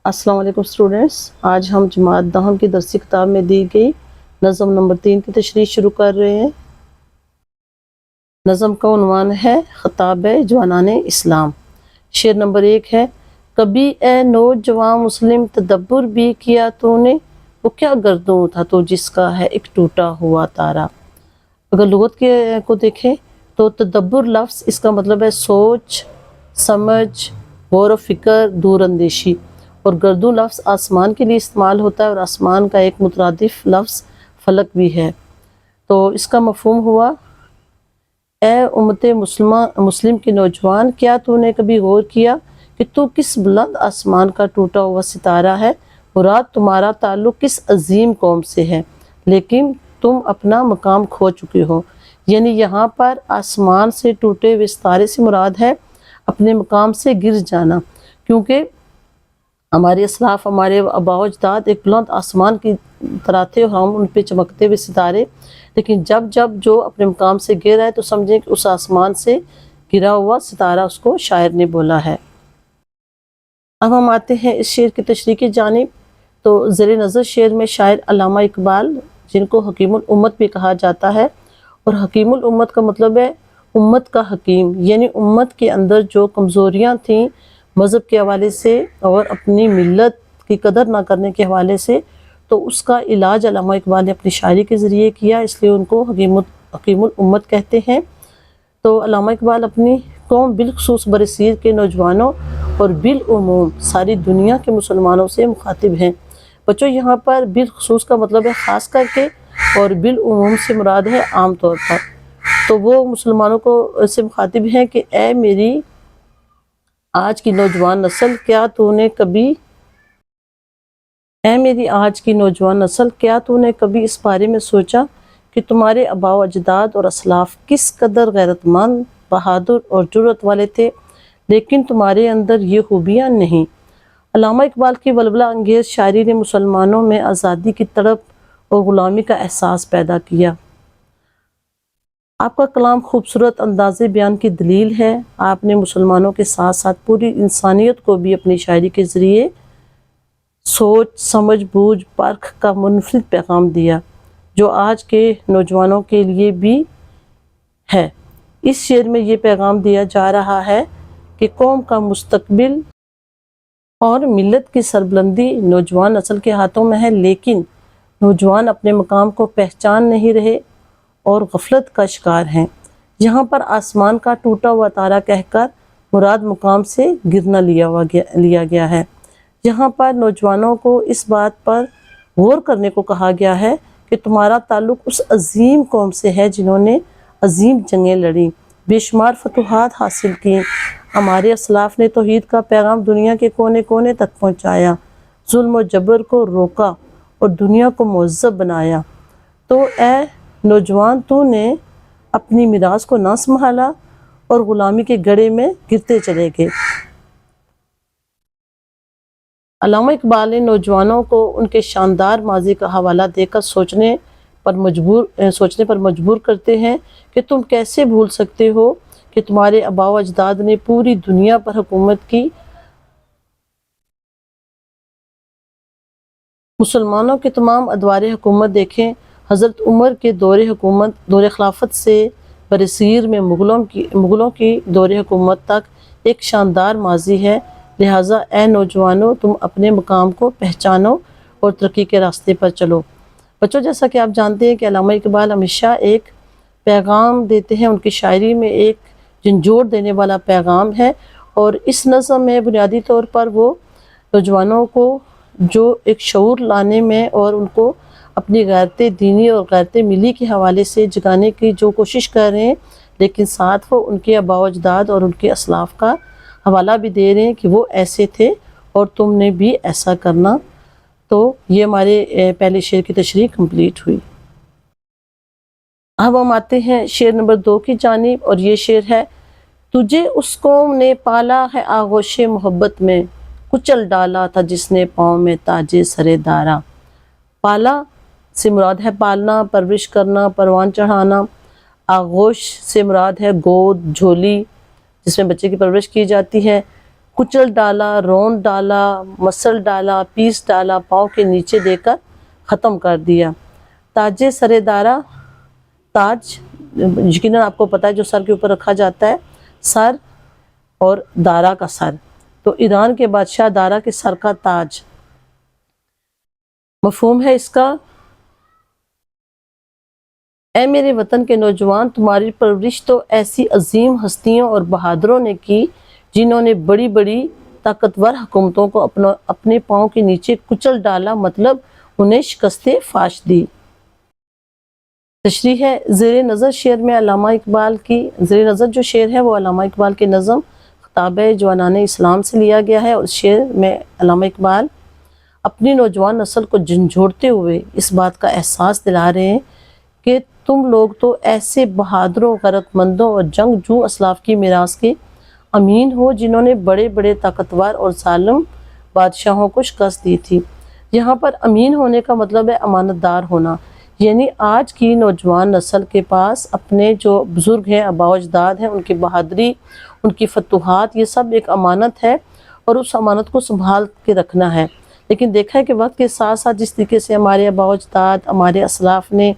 السلام علیکم اسٹوڈنٹس، آج ہم جماعت دہم کی درسی کتاب میں دی گئی نظم نمبر 3 کی تشریح شروع کر رہے ہیں۔ نظم کا عنوان ہے خطاب جوانان اسلام۔ شعر نمبر 1 ہے: کبھی اے نوجوان مسلم تدبر بھی کیا تو نے، وہ کیا گردوں تھا تو جس کا ہے ایک ٹوٹا ہوا تارا۔ اگر لغت کو دیکھیں تو تدبر لفظ اس کا مطلب ہے سوچ سمجھ، غور و فکر، دور اندیشی، اور گردوں لفظ آسمان کے لیے استعمال ہوتا ہے، اور آسمان کا ایک مترادف لفظ فلک بھی ہے۔ تو اس کا مفہوم ہوا: اے امت مسلم کے نوجوان، کیا تو نے کبھی غور کیا کہ تو کس بلند آسمان کا ٹوٹا ہوا ستارہ ہے؟ مراد تمہارا تعلق کس عظیم قوم سے ہے، لیکن تم اپنا مقام کھو چکے ہو۔ یعنی یہاں پر آسمان سے ٹوٹے ہوئے ستارے سے مراد ہے اپنے مقام سے گر جانا، کیونکہ ہمارے اسلاف، ہمارے آباء و اجداد ایک بلند آسمان کی طرح تھے، اور ہم ان پہ چمکتے ہوئے ستارے، لیکن جب جو اپنے مقام سے گر رہا ہے تو سمجھیں کہ اس آسمان سے گرا ہوا ستارہ اس کو شاعر نے بولا ہے۔ اب ہم آتے ہیں اس شعر کی تشریح کی جانب۔ تو زیر نظر شعر میں شاعر علامہ اقبال، جن کو حکیم الامت بھی کہا جاتا ہے، اور حکیم الامت کا مطلب ہے امت کا حکیم، یعنی امت کے اندر جو کمزوریاں تھیں مذہب کے حوالے سے اور اپنی ملت کی قدر نہ کرنے کے حوالے سے، تو اس کا علاج علامہ اقبال نے اپنی شاعری کے ذریعے کیا، اس لیے ان کو حکیم الامت کہتے ہیں۔ تو علامہ اقبال اپنی قوم بالخصوص برصغیر کے نوجوانوں اور بالعموم ساری دنیا کے مسلمانوں سے مخاطب ہیں۔ بچوں، یہاں پر بالخصوص کا مطلب ہے خاص کر کے، اور بالعموم سے مراد ہے عام طور پر۔ تو وہ مسلمانوں کو سے مخاطب ہیں کہ اے میری آج کی نوجوان نسل، کیا تو نے کبھی اس بارے میں سوچا کہ تمہارے آباء و اجداد اور اسلاف کس قدر غیرت مند، بہادر اور جرأت والے تھے، لیکن تمہارے اندر یہ خوبیاں نہیں۔ علامہ اقبال کی ولولہ انگیز شاعری نے مسلمانوں میں آزادی کی تڑپ اور غلامی کا احساس پیدا کیا۔ آپ کا کلام خوبصورت انداز بیان کی دلیل ہے۔ آپ نے مسلمانوں کے ساتھ ساتھ پوری انسانیت کو بھی اپنی شاعری کے ذریعے سوچ سمجھ بوجھ پرکھ کا منفرد پیغام دیا، جو آج کے نوجوانوں کے لیے بھی ہے۔ اس شعر میں یہ پیغام دیا جا رہا ہے کہ قوم کا مستقبل اور ملت کی سربلندی نوجوان نسل کے ہاتھوں میں ہے، لیکن نوجوان اپنے مقام کو پہچان نہیں رہے اور غفلت کا شکار ہیں۔ یہاں پر آسمان کا ٹوٹا ہوا تارا کہہ کر مراد مقام سے گرنا لیا گیا ہے۔ یہاں پر نوجوانوں کو اس بات پر غور کرنے کو کہا گیا ہے کہ تمہارا تعلق اس عظیم قوم سے ہے جنہوں نے عظیم جنگیں لڑیں، بے شمار فتوحات حاصل کی۔ ہمارے اسلاف نے توحید کا پیغام دنیا کے کونے کونے تک پہنچایا، ظلم و جبر کو روکا اور دنیا کو مہذب بنایا۔ تو اے نوجوان، تو نے اپنی میراث کو نہ سنبھالا اور غلامی کے گڑھے میں گرتے چلے گئے۔ علامہ اقبال نے نوجوانوں کو ان کے شاندار ماضی کا حوالہ دے کر سوچنے پر مجبور کرتے ہیں کہ تم کیسے بھول سکتے ہو کہ تمہارے آباء و اجداد نے پوری دنیا پر حکومت کی۔ مسلمانوں کے تمام ادوار حکومت دیکھیں، حضرت عمر کے دور خلافت سے برصغیر میں مغلوں کی دور حکومت تک ایک شاندار ماضی ہے۔ لہٰذا اے نوجوانوں، تم اپنے مقام کو پہچانو اور ترقی کے راستے پر چلو۔ بچوں، جیسا کہ آپ جانتے ہیں کہ علامہ اقبال ہمیشہ ایک پیغام دیتے ہیں، ان کی شاعری میں ایک جھنجھوڑ دینے والا پیغام ہے، اور اس نظم میں بنیادی طور پر وہ نوجوانوں کو جو ایک شعور لانے میں اور ان کو اپنی غیرت دینی اور غیرت ملی کے حوالے سے جگانے کی جو کوشش کر رہے ہیں، لیکن ساتھ وہ ان کے آباء و اجداد اور ان کے اسلاف کا حوالہ بھی دے رہے ہیں کہ وہ ایسے تھے اور تم نے بھی ایسا کرنا۔ تو یہ ہمارے پہلے شعر کی تشریح کمپلیٹ ہوئی۔ اب ہم آتے ہیں شعر نمبر 2 کی جانب، اور یہ شعر ہے: تجھے اس قوم نے پالا ہے آغوش محبت میں، کچل ڈالا تھا جس نے پاؤں میں تاج سر دارا۔ پالا سے مراد ہے پالنا، پرورش کرنا، پروان چڑھانا۔ آغوش سے مراد ہے گود، جھولی، جس میں بچے کی پرورش کی جاتی ہے۔ کچل ڈالا، رون ڈالا، مسل ڈالا، پیس ڈالا، پاؤں کے نیچے دے کر ختم کر دیا۔ تاج سر دارا، تاج یقیناً آپ کو پتہ ہے جو سر کے اوپر رکھا جاتا ہے، سر اور دارا کا سر، تو ایران کے بادشاہ دارا کے سر کا تاج۔ مفہوم ہے اس کا، اے میرے وطن کے نوجوان، تمہاری پرورش تو ایسی عظیم ہستیوں اور بہادروں نے کی جنہوں نے بڑی بڑی طاقتور حکومتوں کو اپنے پاؤں کے نیچے کچل ڈالا، مطلب انہیں شکست فاش دی۔ تشریح ہے، زیر نظر شعر میں علامہ اقبال کی زیر نظر جو شعر ہے وہ علامہ اقبال کے نظم خطاب جوانان اسلام سے لیا گیا ہے، اور اس شعر میں علامہ اقبال اپنی نوجوان نسل کو جھنجھوڑتے ہوئے اس بات کا احساس دلا رہے ہیں کہ تم لوگ تو ایسے بہادروں، غیرت مندوں اور جنگجو اسلاف کی میراث کے امین ہو جنہوں نے بڑے بڑے طاقتور اور ظالم بادشاہوں کو شکست دی تھی۔ یہاں پر امین ہونے کا مطلب ہے امانت دار ہونا، یعنی آج کی نوجوان نسل کے پاس اپنے جو بزرگ ہیں، آباء و اجداد ہیں، ان کی بہادری، ان کی فتوحات، یہ سب ایک امانت ہے اور اس امانت کو سنبھال کے رکھنا ہے۔ لیکن دیکھا ہے کہ وقت کے ساتھ ساتھ جس طریقے سے ہمارے آباء و اجداد، ہمارے اسلاف نے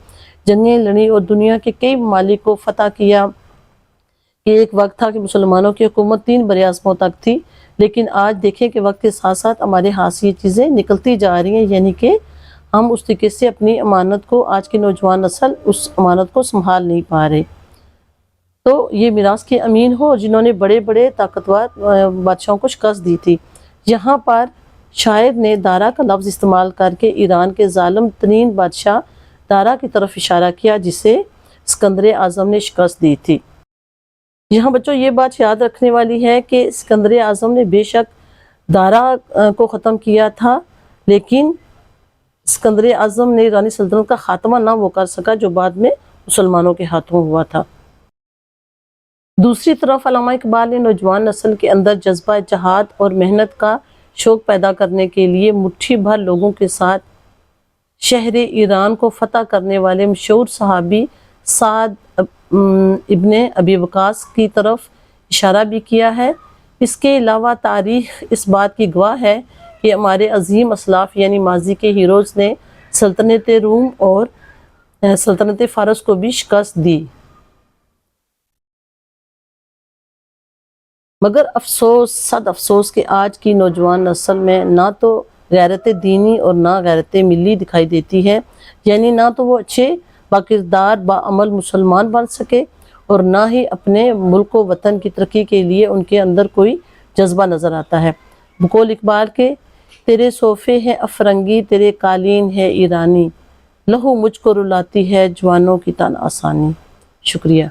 جنگیں لڑیں اور دنیا کے کئی ممالک کو فتح کیا، یہ ایک وقت تھا کہ مسلمانوں کی حکومت 3 براعظموں تک تھی، لیکن آج دیکھیں کہ وقت کے ساتھ ساتھ ہمارے ہاتھ سے یہ چیزیں نکلتی جا رہی ہیں، یعنی کہ ہم اس طریقے سے اپنی امانت کو، آج کی نوجوان نسل اس امانت کو سنبھال نہیں پا رہے۔ تو یہ میراث کے امین ہو جنہوں نے بڑے بڑے طاقتور بادشاہوں کو شکست دی تھی۔ یہاں پر شاعر نے دارا کا لفظ استعمال کر کے ایران کے ظالم ترین بادشاہ دارا کی طرف اشارہ کیا جسے اسکندر اعظم نے شکست دی تھی۔ یہاں بچوں یہ بات یاد رکھنے والی ہے کہ اسکندر اعظم نے بے شک دارا کو ختم کیا تھا، لیکن اسکندر اعظم نے ایرانی سلطنت کا خاتمہ نہ وہ کر سکا جو بعد میں مسلمانوں کے ہاتھوں ہوا تھا۔ دوسری طرف علامہ اقبال نے نوجوان نسل کے اندر جذبہ جہاد اور محنت کا شوق پیدا کرنے کے لیے مٹھی بھر لوگوں کے ساتھ شہر ایران کو فتح کرنے والے مشہور صحابی سعد ابن ابی وقاص کی طرف اشارہ بھی کیا ہے۔ اس کے علاوہ تاریخ اس بات کی گواہ ہے کہ ہمارے عظیم اسلاف یعنی ماضی کے ہیروز نے سلطنت روم اور سلطنت فارس کو بھی شکست دی، مگر افسوس، صد افسوس کہ آج کی نوجوان نسل میں نہ تو غیرت دینی اور نہ غیرت ملی دکھائی دیتی ہے، یعنی نہ تو وہ اچھے باکردار باعمل مسلمان بن سکے اور نہ ہی اپنے ملک و وطن کی ترقی کے لیے ان کے اندر کوئی جذبہ نظر آتا ہے۔ بقول اقبال کے، تیرے صوفے ہیں افرنگی، تیرے قالین ہے ایرانی، لہو مجھ کو رلاتی ہے جوانوں کی تن آسانی۔ شکریہ۔